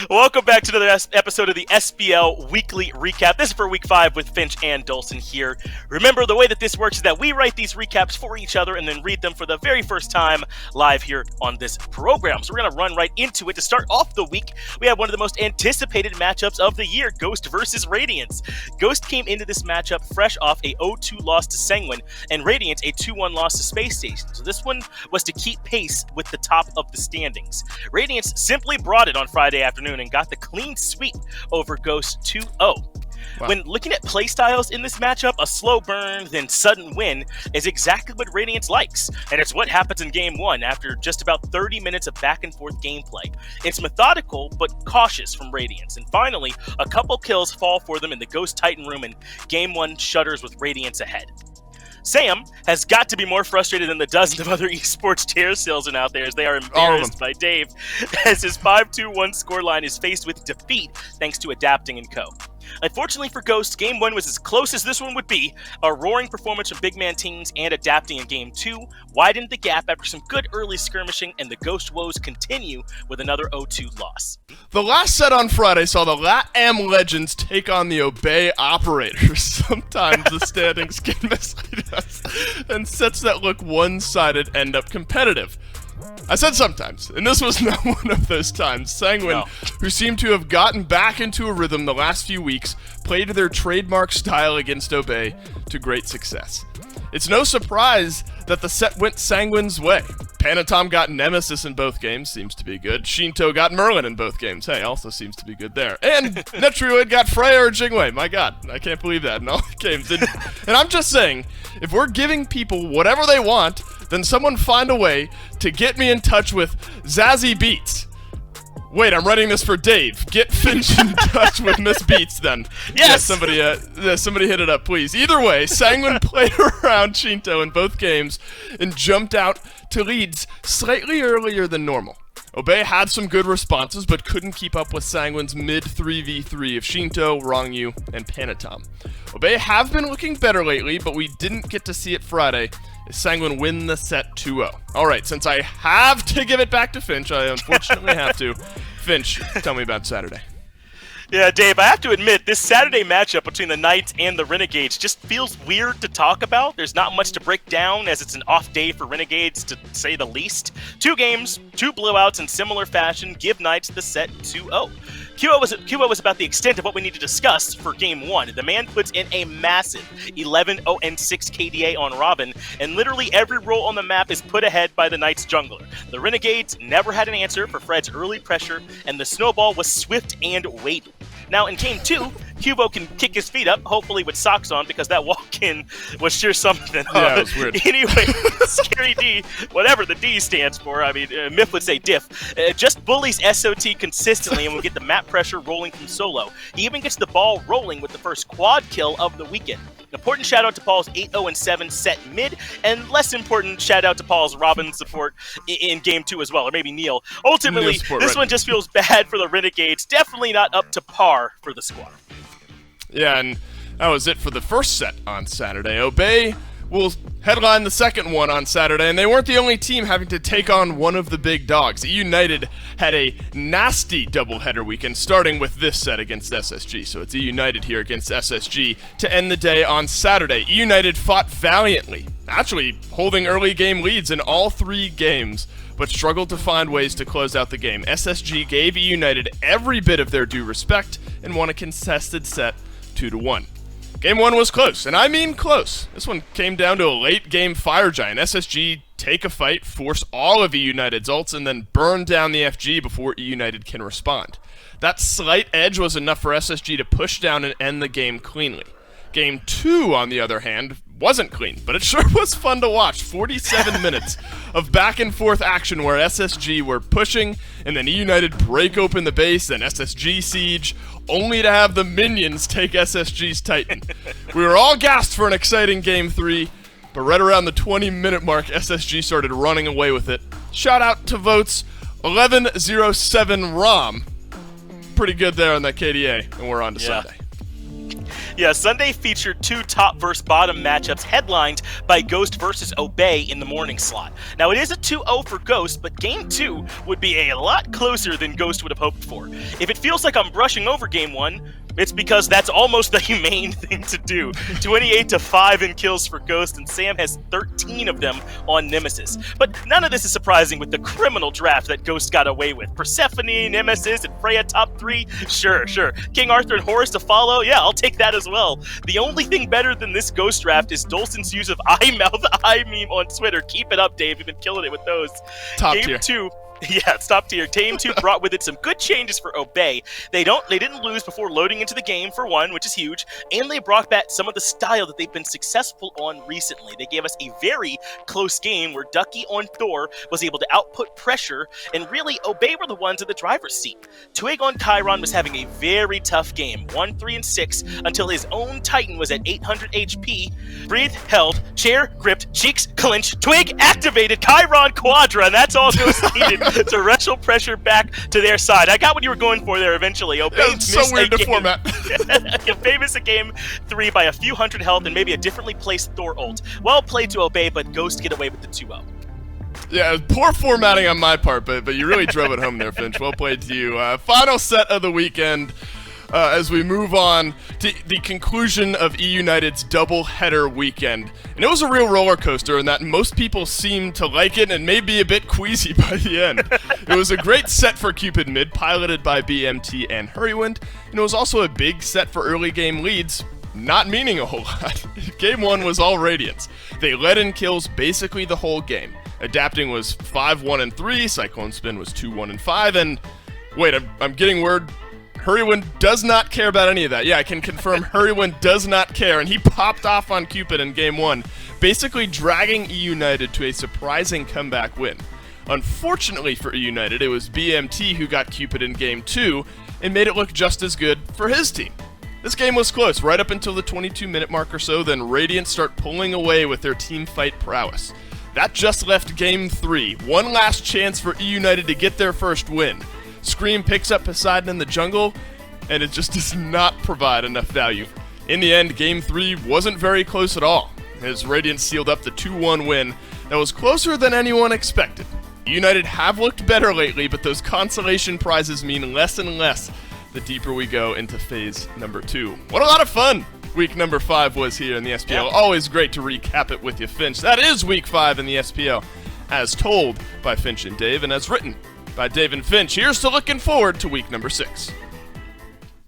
Welcome back to another episode of the SPL Weekly Recap. This is for Week 5 with Finch and Dolson here. Remember, the way that this works is that we write these recaps for each other and then read them for the very first time live here on this program. So we're going to run right into it. To start off the week, we have one of the most anticipated matchups of the year, Ghost versus Radiance. Ghost came into this matchup fresh off a 0-2 loss to Sanguine, and Radiance a 2-1 loss to Space Station. So this one was to keep pace with the top of the standings. Radiance simply brought it on Friday afternoon and got the clean sweep over Ghost 2-0. Wow. When looking at playstyles in this matchup, a slow burn, then sudden win is exactly what Radiance likes, and it's what happens in Game 1 after just about 30 minutes of back-and-forth gameplay. It's methodical, but cautious from Radiance, and finally, a couple kills fall for them in the Ghost Titan room, and Game 1 shutters with Radiance ahead. Sam has got to be more frustrated than the dozens of other esports tier salesmen out there as they are embarrassed by Dave as his 5-2-1 scoreline is faced with defeat thanks to adapting and co. Unfortunately for Ghost, Game 1 was as close as this one would be. A roaring performance from big man teams and adapting in Game 2 widened the gap after some good early skirmishing, and the Ghost woes continue with another 0-2 loss. The last set on Friday saw the LatAm Legends take on the Obey Operators. Sometimes the standings can mislead us, and sets that look one-sided end up competitive. I said sometimes, and this was not one of those times. Sanguine, who seem to have gotten back into a rhythm the last few weeks, played their trademark style against Obey to great success. It's no surprise that the set went Sanguine's way. Panatom got Nemesis in both games, seems to be good. Shinto got Merlin in both games, hey, also seems to be good there. And Netroid got Freya or Jingwei, my god, I can't believe that in all games. And I'm just saying, if we're giving people whatever they want, then someone find a way to get me in touch with Zazzy Beats. Wait, I'm writing this for Dave. Get Finch in touch with Miss Beats, then. Yes! Yeah, somebody hit it up, please. Either way, Sanguine played around Shinto in both games and jumped out to leads slightly earlier than normal. Obey had some good responses, but couldn't keep up with Sanguine's mid 3v3 of Shinto, Rongyu, and Panatom. Obey have been looking better lately, but we didn't get to see it Friday, as Sanguine win the set 2-0. Alright, since I have to give it back to Finch, I unfortunately have to. Finch, tell me about Saturday. Yeah, Dave, I have to admit, this Saturday matchup between the Knights and the Renegades just feels weird to talk about. There's not much to break down, as it's an off day for Renegades, to say the least. 2 games, 2 blowouts in similar fashion, give Knights the set 2-0. QO was about the extent of what we need to discuss for Game 1. The man puts in a massive 11-0-6 KDA on Robin, and literally every role on the map is put ahead by the Knights jungler. The Renegades never had an answer for Fred's early pressure, and the snowball was swift and weighty. Now, in Game 2, Cubo can kick his feet up, hopefully with socks on, because that walk-in was sure something. Yeah, it was weird. Anyway, Scary D, whatever the D stands for, I mean, Myth would say diff, just bullies SOT consistently and will get the map pressure rolling from solo. He even gets the ball rolling with the first quad kill of the weekend. Important shout-out to Paul's 8-0-7 set mid, and less important shout-out to Paul's Robin support in Game 2 as well, or maybe Neil. Ultimately, this one just feels bad for the Renegades, definitely not up to par for the squad. Yeah, and that was it for the first set on Saturday. Obey will headline the second one on Saturday, and they weren't the only team having to take on one of the big dogs. EUnited had a nasty doubleheader weekend, starting with this set against SSG. So it's EUnited here against SSG to end the day on Saturday. EUnited fought valiantly, actually holding early game leads in all 3 games, but struggled to find ways to close out the game. SSG gave EUnited every bit of their due respect and won a contested set 2-1. Game 1 was close, and I mean close. This one came down to a late-game fire giant. SSG take a fight, force all of EUnited's ults, and then burn down the FG before EUnited can respond. That slight edge was enough for SSG to push down and end the game cleanly. Game 2, on the other hand, wasn't clean, but it sure was fun to watch. 47 minutes of back-and-forth action where SSG were pushing, and then EUnited break open the base, then SSG siege, only to have the minions take SSG's Titan. We were all gassed for an exciting Game 3, but right around the 20-minute mark, SSG started running away with it. Shout out to votes 1107 ROM. Pretty good there on that KDA, and we're on to Sunday. Yeah, Sunday featured two top versus bottom matchups headlined by Ghost versus Obey in the morning slot. Now, it is a 2-0 for Ghost, but Game 2 would be a lot closer than Ghost would have hoped for. If it feels like I'm brushing over Game 1, it's because that's almost the humane thing to do. 28-5 in kills for Ghost, and Sam has 13 of them on Nemesis. But none of this is surprising with the criminal draft that Ghost got away with. Persephone, Nemesis, and Freya top 3? Sure. King Arthur and Horus to follow? Yeah, I'll take that as well. The only thing better than this Ghost draft is Dolson's use of eye meme on Twitter. Keep it up, Dave. You've been killing it with those. Top Game tier. 2. Yeah, it's top tier. Game 2 brought with it some good changes for Obey. They didn't lose before loading into the game, for one, which is huge, and they brought back some of the style that they've been successful on recently. They gave us a very close game where Ducky on Thor was able to output pressure, and really, Obey were the ones in the driver's seat. Twig on Chiron was having a very tough game, 1, 3, and 6, until his own Titan was at 800 HP. Breathe, held, chair, gripped, cheeks, clinch, Twig activated, Chiron Quadra, and that's all Ghost needed to wrestle pressure back to their side. I got what you were going for there eventually. Obey It's so weird to format. Obey missed a game 3 by a few hundred health and maybe a differently placed Thor ult. Well played to Obey, but Ghost get away with the 2-0. Yeah, poor formatting on my part, but you really drove it home there, Finch. Well played to you. Final set of the weekend. As we move on to the conclusion of EUnited's double-header weekend. And it was a real roller coaster in that most people seemed to like it and may be a bit queasy by the end. It was a great set for Cupid Mid, piloted by BMT and Hurrywind, and it was also a big set for early game leads, not meaning a whole lot. Game 1 was all Radiance. They led in kills basically the whole game. Adapting was 5-1 and 3, Cyclone Spin was 2-1 and 5, and wait, I'm getting word. Hurrywind does not care about any of that. Yeah, I can confirm Hurrywind does not care, and he popped off on Cupid in Game 1, basically dragging EUnited to a surprising comeback win. Unfortunately for EUnited, it was BMT who got Cupid in Game 2 and made it look just as good for his team. This game was close, right up until the 22-minute mark or so, then Radiance start pulling away with their team fight prowess. That just left Game 3, one last chance for EUnited to get their first win. Scream picks up Poseidon in the jungle, and it just does not provide enough value. In the end, Game 3 wasn't very close at all, as Radiance sealed up the 2-1 win that was closer than anyone expected. EUnited have looked better lately, but those consolation prizes mean less and less the deeper we go into phase number 2. What a lot of fun week number 5 was here in the SPL. Yeah. Always great to recap it with you, Finch. That is week 5 in the SPL, as told by Finch and Dave, and as written by Dave and Finch. Here's to looking forward to week number 6.